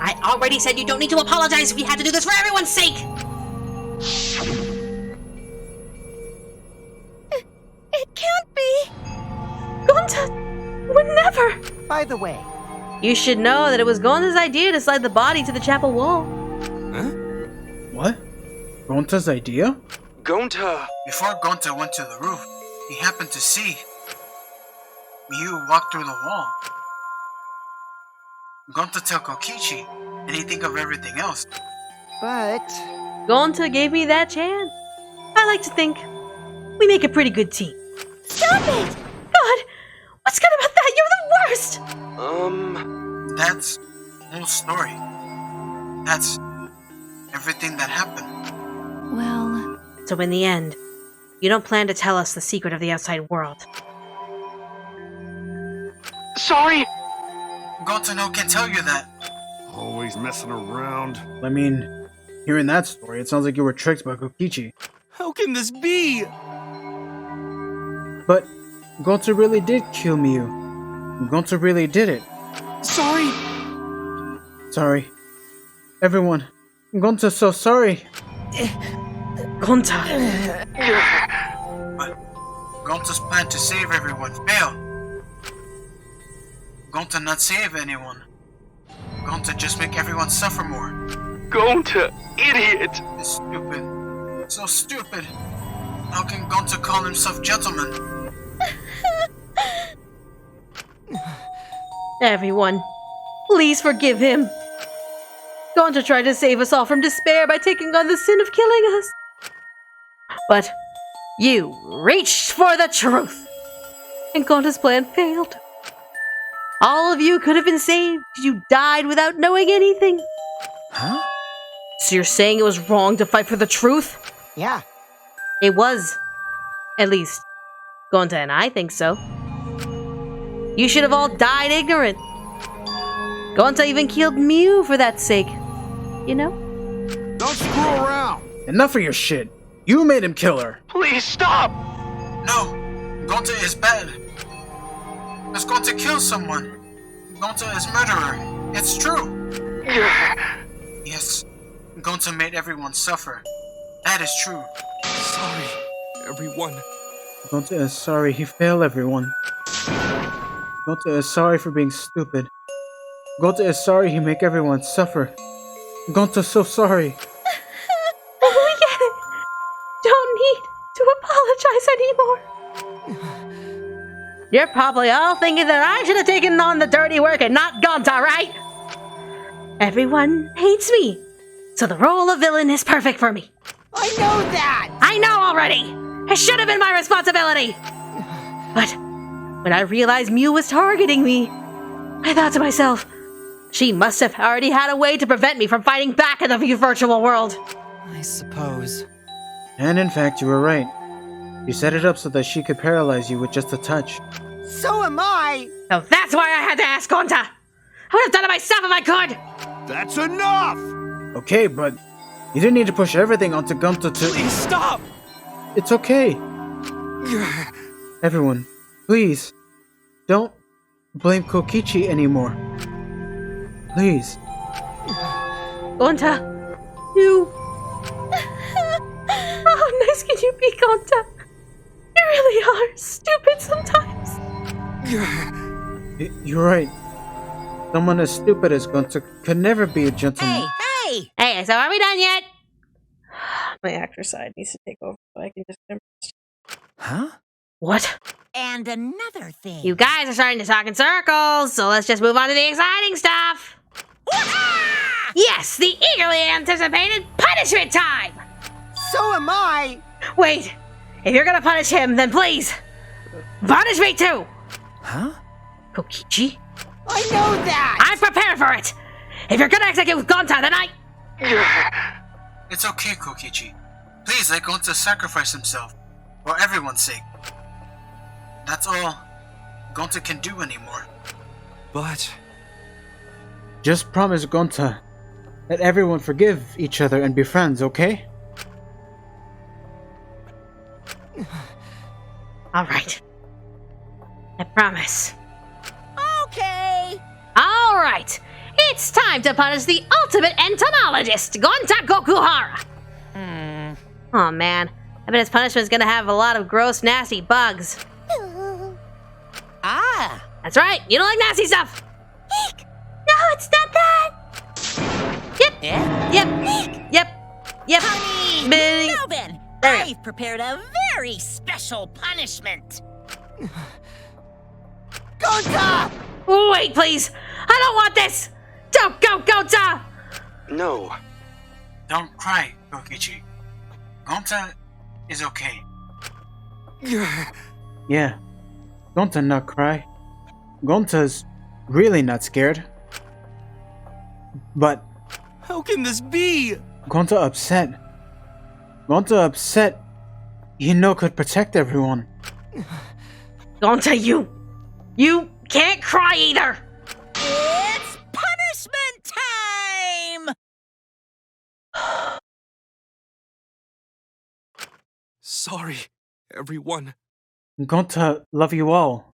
B: I already said you don't need to apologize if we had to do this for everyone's sake.
G: It can't be.
B: Gonta would never.
A: By the way,
B: You should know that it was Gonta's idea to slide the body to the chapel wall.
N: Huh? What? Gonta's idea?
J: Gonta!
F: Before Gonta went to the roof, he happened to see Mew walk through the wall. Gonta tell Kokichi, and he think of everything else.
A: But...
B: Gonta gave me that chance. I like to think we make a pretty good team.
G: Stop it!
B: God, what's good about that? You're the worst!
F: That's the whole story. That's everything that happened.
I: Well...
B: So in the end, you don't plan to tell us the secret of the outside world.
J: Sorry?
F: Gonta no can tell you that.
E: Always messing around.
N: I mean, hearing that story, it sounds like you were tricked by Kokichi.
J: How can this be?
N: But Gonta really did kill Mew. Gonta really did it.
J: Sorry?
N: Sorry. Everyone. Gonta's so sorry.
B: Gonta.
F: But Gonta's plan to save everyone failed. Gonta not save anyone. Gonta just make everyone suffer more.
J: Gonta, idiot!
F: It's stupid. So stupid. How can Gonta call himself gentleman?
B: Everyone, please forgive him. Gonta tried to save us all from despair by taking on the sin of killing us. But you reached for the truth, and Gonta's plan failed. All of you could have been saved. You died without knowing anything.
C: Huh?
B: So you're saying it was wrong to fight for the truth?
A: Yeah.
B: It was. At least, Gonta and I think so. You should have all died ignorant. Gonta even killed Mew for that sake. You know?
E: Don't screw around!
N: Enough of your shit. You made him kill her.
J: Please stop!
F: No, Gonta is bad. It's Gonta kill someone. Gonta is murderer. It's true. Yes, Gonta made everyone suffer. That is true.
J: Sorry, everyone.
N: Gonta is sorry he failed everyone. Gonta is sorry for being stupid. Gonta is sorry he make everyone suffer. Gonta's so sorry.
B: We get it. Don't need to apologize anymore. You're probably all thinking that I should have taken on the dirty work and not Gonta, right? Everyone hates me, so the role of villain is perfect for me.
A: I know that!
B: I know already! It should have been my responsibility! But when I realized Mew was targeting me, I thought to myself, she must have already had a way to prevent me from fighting back in the virtual world.
H: I suppose.
N: And in fact, you were right. You set it up so that she could paralyze you with just a touch.
A: So am I!
B: So that's why I had to ask Gonta! I would have done it myself if I could!
E: That's enough!
N: Okay, but you didn't need to push everything onto Gonta to—
J: Please stop!
N: It's okay. Everyone, please, don't blame Kokichi anymore. Please.
B: Gonta, you... How nice can you be, Gonta? You really are stupid sometimes.
N: You're right. Someone as stupid as Gonta could never be a gentleman.
K: Hey!
B: Hey, so are we done yet? My actor side needs to take over so I can just...
C: Huh?
B: What?
K: And another thing.
B: You guys are starting to talk in circles, so let's just move on to the exciting stuff. Yes, the eagerly anticipated punishment time!
A: So am I!
B: Wait, if you're gonna punish him, then please, punish me too!
C: Huh?
B: Kokichi?
A: I know that!
B: I'm prepared for it! If you're gonna execute Gonta, then
F: It's okay, Kokichi. Please let Gonta sacrifice himself, for everyone's sake. That's all Gonta can do anymore.
C: But...
N: Just promise Gonta that everyone forgive each other and be friends, okay?
B: Alright. I promise.
K: Okay.
B: Alright. It's time to punish the ultimate entomologist, Gonta Gokuhara. Oh man, I bet his punishment's gonna have a lot of gross, nasty bugs.
K: Ah.
B: That's right, you don't like nasty stuff.
G: Eek! No, it's not that!
B: Yep.
K: Yeah?
B: Yep. Yep. Yep.
K: Honey!
B: Bing.
K: Now then,
B: There we go.
K: I've prepared a very special punishment.
A: Gonta!
B: Wait, please. I don't want this. Don't go, Gonta.
J: No.
F: Don't cry, Kokichi. Gonta is okay.
N: Yeah. Gonta not cry. Gonta's really not scared. But
J: How can this be?
N: Gonta upset. Gonta upset. You know could protect everyone.
B: Gonta, you
M: can't cry either!
K: It's punishment time!
J: Sorry, everyone.
N: Gonta, love you all.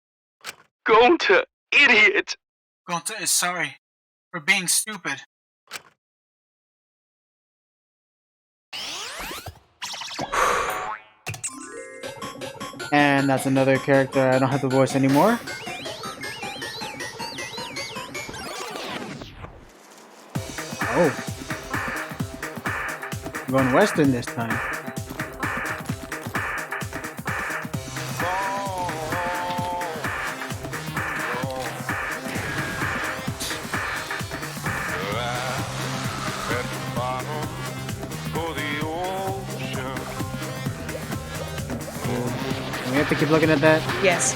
J: Gonta, idiot!
F: Gonta is sorry for being stupid.
N: And that's another character I don't have to voice anymore. Oh. I'm going Western this time. We have to keep looking at that?
B: Yes.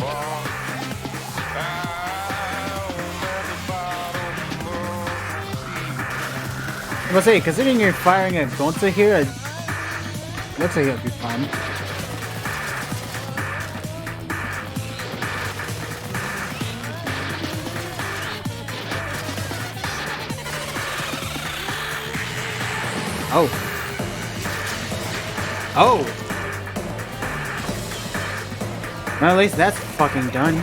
N: I must say, considering you're firing at Gonta here, it looks like it'll be fun. Oh. Oh! Well, at least that's fucking done.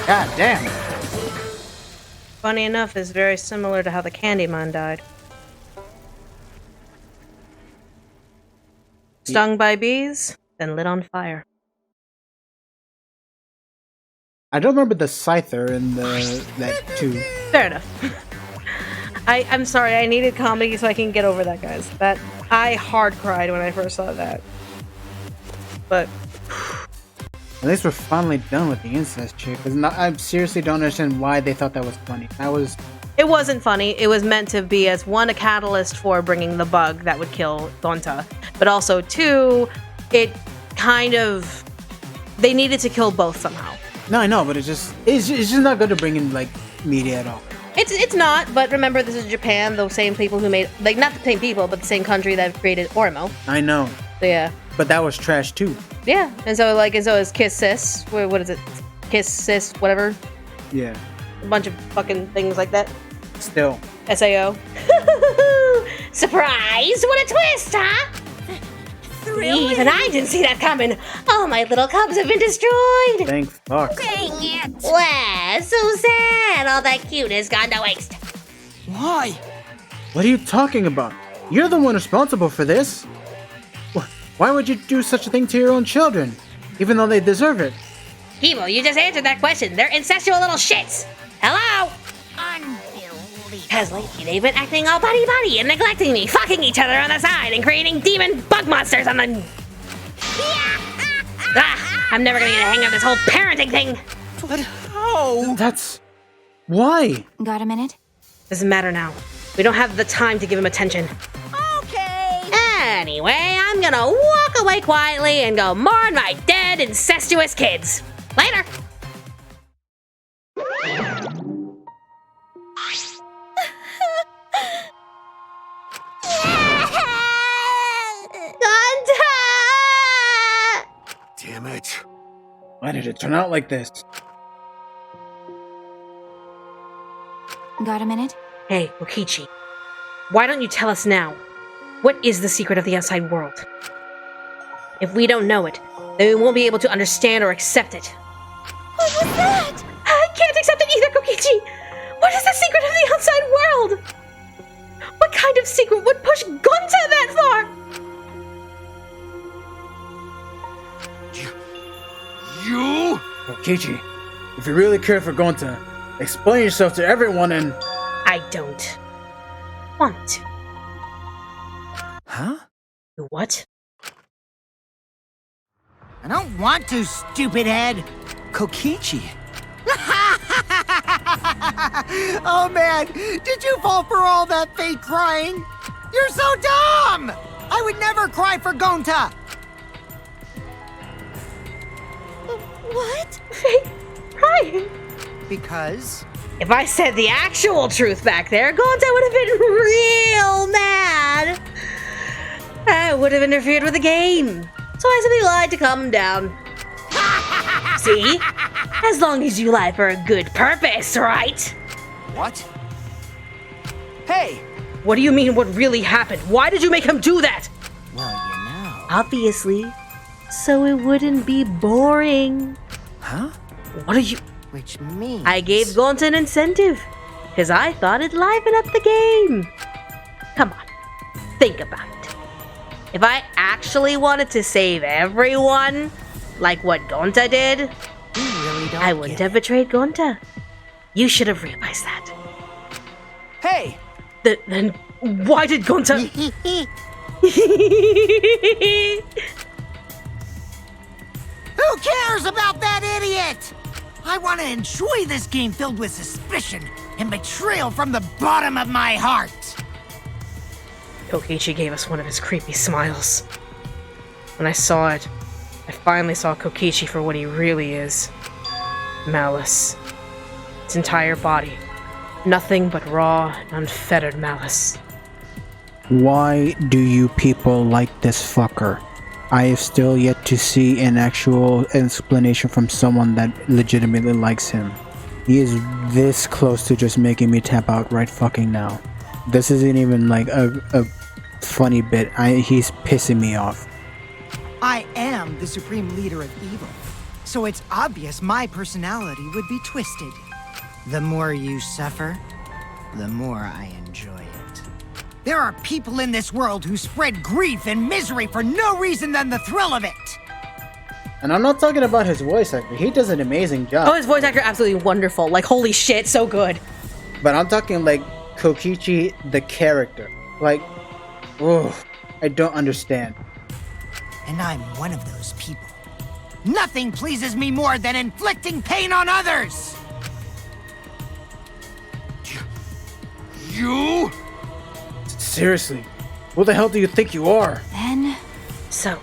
N: God damn.
B: Funny enough, is very similar to how the Candyman died. Stung by bees, then lit on fire.
N: I don't remember the Scyther in that too.
B: Fair enough. I'm sorry, I needed comedy so I can get over that, guys. That I hard cried when I first saw that. But
N: at least we're finally done with the incest chick. I seriously don't understand why they thought that was funny.
B: It wasn't funny. It was meant to be as one, a catalyst for bringing the bug that would kill Gonta, but also two, it kind of they needed to kill both somehow.
N: No, I know, but it's just not good to bring in like media at all.
B: It's not, but remember this is Japan, the same people who made not the same people, but the same country that created Oremo.
N: I know.
B: So yeah.
N: But that was trash too.
B: Yeah, and so is Kiss Sis. What is it? Kiss Sis, whatever.
N: Yeah.
B: A bunch of fucking things like that.
N: Still.
B: SAO.
M: Surprise! What a twist, huh?
K: Thrilling.
M: Even I didn't see that coming. All my little cubs have been destroyed.
N: Thank fuck.
K: Dang it!
M: Wow, so sad. All that cuteness gone to waste.
H: Why?
N: What are you talking about? You're the one responsible for this. Why would you do such a thing to your own children, even though they deserve it?
M: Kibo, you just answered that question. They're incestual little shits. Hello? Because lately they've been acting all buddy-buddy and neglecting me, fucking each other on the side and creating demon bug monsters on the... I'm never gonna get a hang of this whole parenting thing.
H: But how?
N: That's... Why?
I: Got a minute?
B: Doesn't matter now. We don't have the time to give him attention.
K: Okay.
M: Anyway, I'm gonna walk away quietly and go mourn my dead incestuous kids. Later.
E: Damn it.
N: Why did it turn out like this?
I: Got a minute?
B: Hey, Kokichi. Why don't you tell us now? What is the secret of the outside world? If we don't know it, then we won't be able to understand or accept it.
G: What was that?
B: I can't accept it either, Kokichi! What is the secret of the outside world? What kind of secret would push Gonta that far?
E: You?
N: Kokichi, if you really care for Gonta, explain yourself to everyone and...
B: I don't want to.
H: Huh?
B: You what?
A: I don't want to, stupid head.
H: Kokichi.
A: Oh man, did you fall for all that fake crying? You're so dumb! I would never cry for Gonta!
G: What?
B: Bryan.
A: Because?
B: If I said the actual truth back there, Gonta would have been real mad. I would have interfered with the game. So I simply lied to calm him down. See? As long as you lie for a good purpose, right?
C: What? Hey!
B: What do you mean what really happened? Why did you make him do that?
A: Well, you know.
B: Obviously. So it wouldn't be boring.
C: Huh?
B: What are you...
A: Which means...
B: I gave Gonta an incentive. Because I thought it'd liven up the game. Come on. Think about it. If I actually wanted to save everyone, like what Gonta did,
A: really don't
B: I wouldn't have betrayed Gonta. You should have realized that.
C: Hey!
B: Then why did Gonta...
A: Who cares about that idiot? I want to enjoy this game filled with suspicion and betrayal from the bottom of my heart.
B: Kokichi gave us one of his creepy smiles. When I saw it, I finally saw Kokichi for what he really is. Malice. Its entire body. Nothing but raw and unfettered malice.
N: Why do you people like this fucker? I have still yet to see an actual explanation from someone that legitimately likes him. He is this close to just making me tap out right fucking now. This isn't even like a funny bit. He's pissing me off.
A: I am the supreme leader of evil, so it's obvious my personality would be twisted. The more you suffer, the more I enjoy it. There are people in this world who spread grief and misery for no reason than the thrill of it.
N: And I'm not talking about his voice actor. He does an amazing job.
B: Oh, his voice actor absolutely wonderful. Like, holy shit, so good.
N: But I'm talking like Kokichi, the character. Like, oh, I don't understand.
A: And I'm one of those people. Nothing pleases me more than inflicting pain on others!
E: You?
N: Seriously, who the hell do you think you are?
I: Then...
B: So,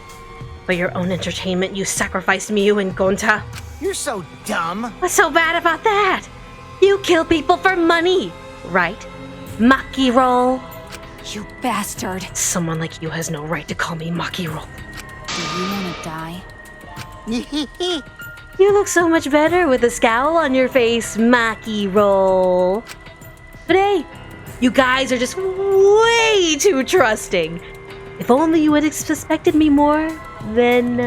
B: for your own entertainment, you sacrificed Miu and Gonta?
A: You're so dumb.
B: What's so bad about that? You kill people for money, right? Maki roll.
I: You bastard.
B: Someone like you has no right to call me Maki roll.
I: Do you want to die?
B: You look so much better with a scowl on your face, Maki roll. But hey, you guys are just way too trusting. If only you had suspected me more, then,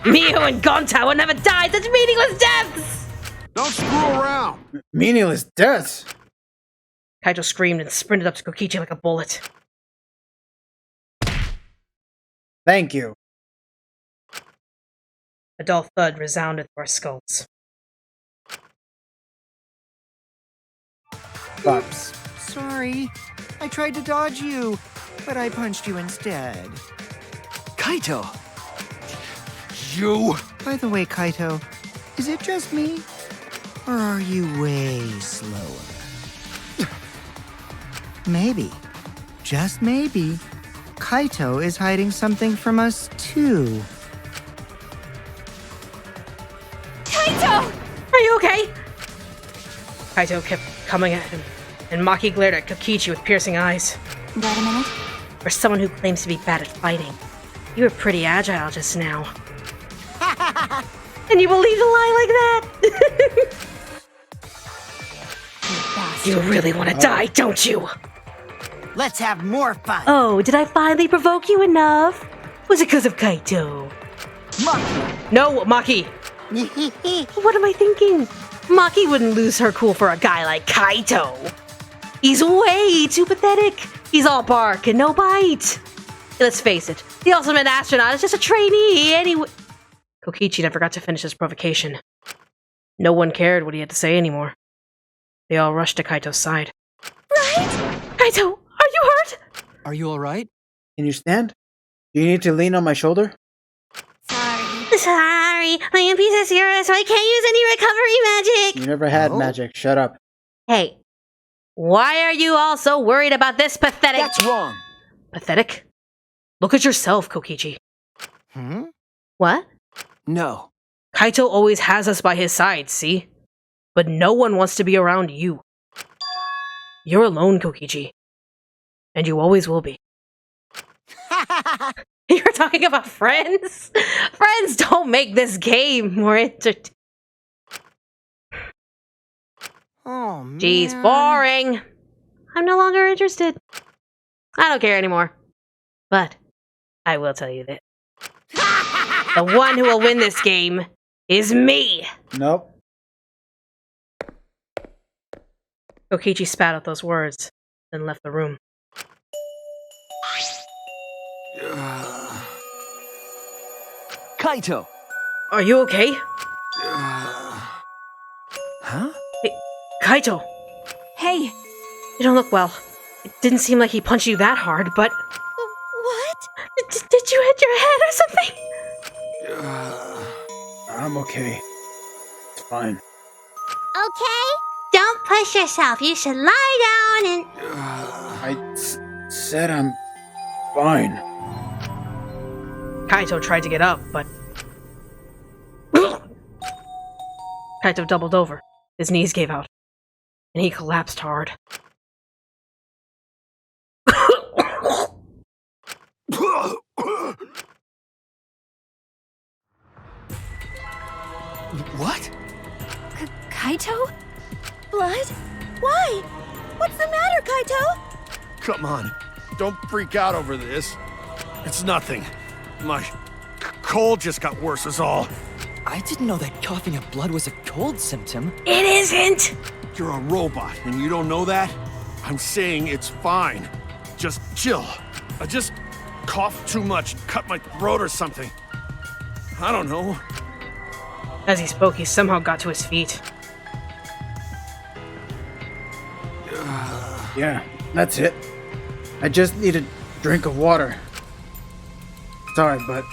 B: Miu and Gonta would never die such meaningless deaths!
E: Don't screw around!
N: Meaningless deaths?
B: Kaito screamed and sprinted up to Kokichi like a bullet.
N: Thank you.
B: A dull thud resounded through our skulls.
A: Oops, sorry. I tried to dodge you, but I punched you instead.
C: Kaito!
E: You?
A: By the way, Kaito, is it just me? Or are you way slower? Maybe, just maybe, Kaito is hiding something from us too.
G: Kaito!
B: Are you okay? Kaito kept coming at him, and Maki glared at Kokichi with piercing eyes.
I: Wait a minute.
B: For someone who claims to be bad at fighting, you were pretty agile just now. And you believed a lie like that? You really want to die, don't you?
A: Let's have more fun.
B: Oh, did I finally provoke you enough? Was it because of Kaito?
A: Maki.
B: No, Maki! What am I thinking? Maki wouldn't lose her cool for a guy like Kaito. He's way too pathetic. He's all bark and no bite. Let's face it, the ultimate astronaut is just a trainee anyway. Kokichi never got to finish his provocation. No one cared what he had to say anymore. They all rushed to Kaito's side.
G: Right?
B: Kaito, are you hurt?
C: Are you alright?
N: Can you stand? Do you need to lean on my shoulder?
M: Sorry, I am Pizza Zero, so I can't use any recovery magic.
N: You never had magic. Shut up.
B: Hey, why are you all so worried about this pathetic...
C: That's wrong.
B: Pathetic? Look at yourself, Kokichi.
A: Hmm?
B: What?
C: No.
B: Kaito always has us by his side, see? But no one wants to be around you. You're alone, Kokichi. And you always will be. You're talking about friends? Friends don't make this game more entertaining.
A: Oh, man.
B: Jeez, boring. I'm no longer interested. I don't care anymore. But I will tell you this. The one who will win this game is me!
N: Nope.
B: Kokichi spat out those words, then left the room.
C: Kaito!
B: Are you okay?
C: Huh?
B: Hey, Kaito!
I: Hey!
B: You don't look well. It didn't seem like he punched you that hard, but...
G: What?
B: Did you hit your head or something?
N: I'm okay. It's fine.
D: Okay?
M: Don't push yourself. You should lie down and...
N: I said I'm fine.
B: Kaito tried to get up, but... Kaito doubled over. His knees gave out. And he collapsed hard.
C: What?
I: Kaito?
G: Blood? Why? What's the matter, Kaito?
E: Come on, don't freak out over this. It's nothing. My cold just got worse is all.
H: I didn't know that coughing up blood was a cold symptom.
B: It isn't!
E: You're a robot, and you don't know that? I'm saying it's fine. Just chill. I just coughed too much, cut my throat or something. I don't know.
B: As he spoke, he somehow got to his feet.
N: Yeah, that's it. I just need a drink of water. Sorry, but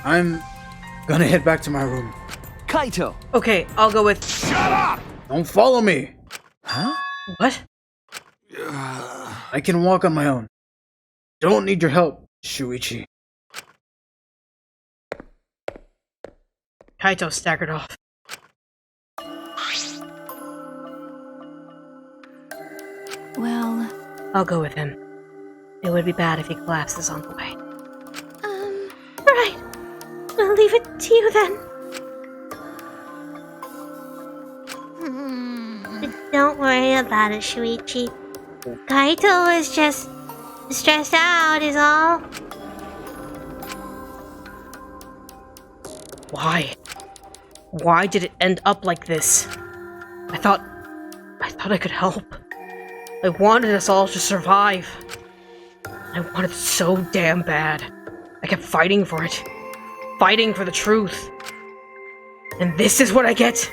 N: I'm gonna head back to my room.
C: Kaito!
B: Okay, I'll go with...
E: Shut up!
N: Don't follow me!
C: Huh?
B: What?
N: I can walk on my own. Don't need your help, Shuichi.
B: Kaito staggered off.
I: Well...
B: I'll go with him. It would be bad if he collapses on the way.
M: Right. I'll leave it to you then. Don't worry about it, Shuichi. Kaito is just stressed out is all.
B: Why? Why did it end up like this? I thought I could help. I wanted us all to survive. I wanted it so damn bad. I kept fighting for it. Fighting for the truth. And this is what I get?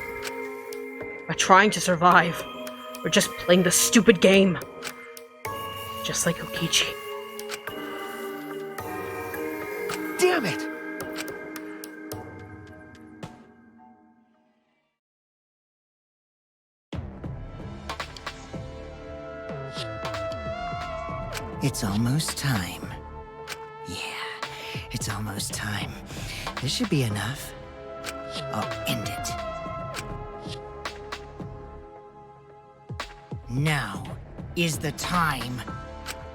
B: By trying to survive. Or just playing the stupid game. Just like Kokichi.
C: Damn it!
A: It's almost time. Yeah, it's almost time. This should be enough. I'll end it. Now is the time.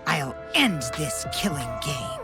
A: I'll end this killing game.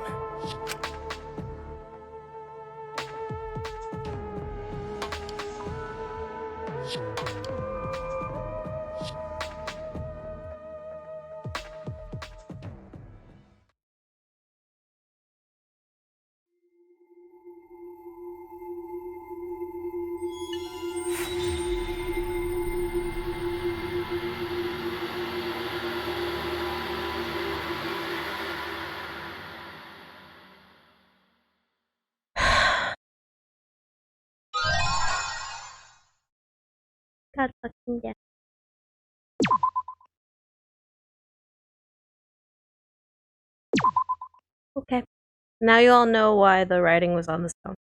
M: God fucking damn. Okay.
B: Now you all know why the writing was on the stone.